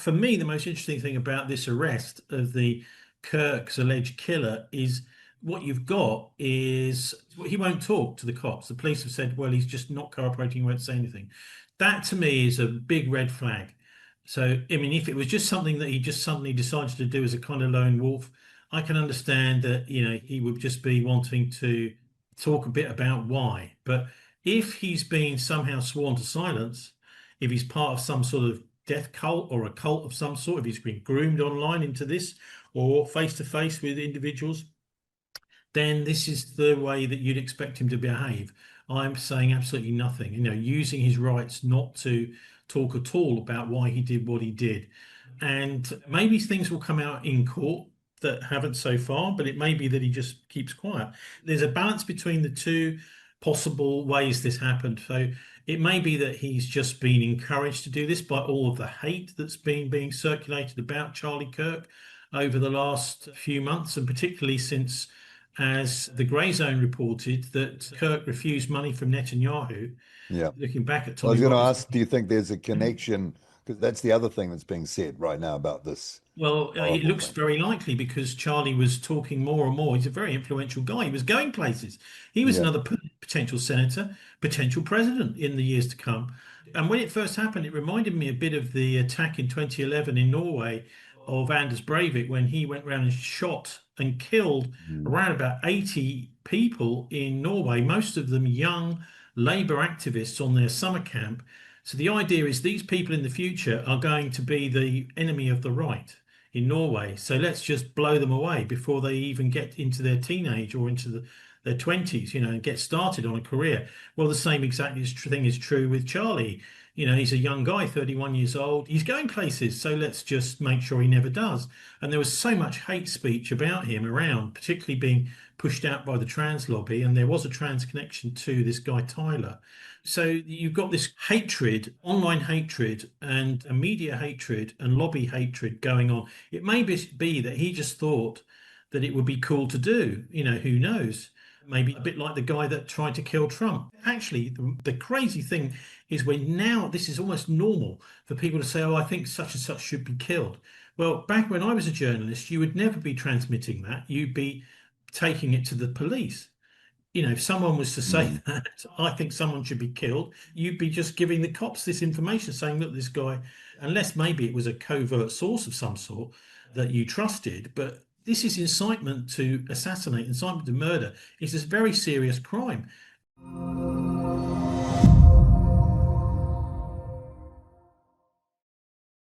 For me, the most interesting thing about this arrest of the Kirk's alleged killer is what you've got is he won't talk to the cops. The police have said, well, he's just not cooperating, he won't say anything. That to me is a big red flag. So, I mean, if it was just something that he just suddenly decided to do as a kind of lone wolf, I can understand that, he would just be wanting to talk a bit about why. But if he's been somehow sworn to silence, if he's part of some sort of death cult or a cult of some sort, if he's been groomed online into this or face to face with individuals, then this is the way that you'd expect him to behave. I'm saying absolutely nothing, using his rights not to talk at all about why he did what he did. And maybe things will come out in court that haven't so far, but it may be that he just keeps quiet. There's a balance between the two possible ways this happened. So it may be that he's just been encouraged to do this by all of the hate that's been being circulated about Charlie Kirk over the last few months, and particularly since, as the Grey Zone reported, that Kirk refused money from Netanyahu. Yeah. Looking back at I was Tommy going to Robinson. ask, do you think there's a connection? Because that's the other thing that's being said right now about this Well, it horrible looks thing. very likely because Charlie was talking more and more. He's a very influential guy. He was going places. He was Yeah. another potential senator, potential president in the years to come. And when it first happened, it reminded me a bit of the attack in 2011 in Norway of Anders Breivik when he went around and shot and killed Mm. around about 80 people in Norway, most of them young Labour activists on their summer camp. So the idea is these people in the future are going to be the enemy of the right in Norway. So let's just blow them away before they even get into their teenage or into their 20s, and get started on a career. Well, the same exact thing is true with Charlie. He's a young guy, 31 years old. He's going places. So let's just make sure he never does. And there was so much hate speech about him around, particularly being pushed out by the trans lobby. And there was a trans connection to this guy, Tyler. So you've got this hatred, online hatred, and a media hatred and lobby hatred going on. It may be that he just thought that it would be cool to do. Who knows? Maybe a bit like the guy that tried to kill Trump. Actually, the crazy thing is when now this is almost normal for people to say, oh, I think such and such should be killed. Well, back when I was a journalist, you would never be transmitting that. You'd be taking it to the police. If someone was to say Mm. that, I think someone should be killed, you'd be just giving the cops this information saying, look, this guy, unless maybe it was a covert source of some sort that you trusted, but this is incitement to assassinate, incitement to murder. It's a very serious crime.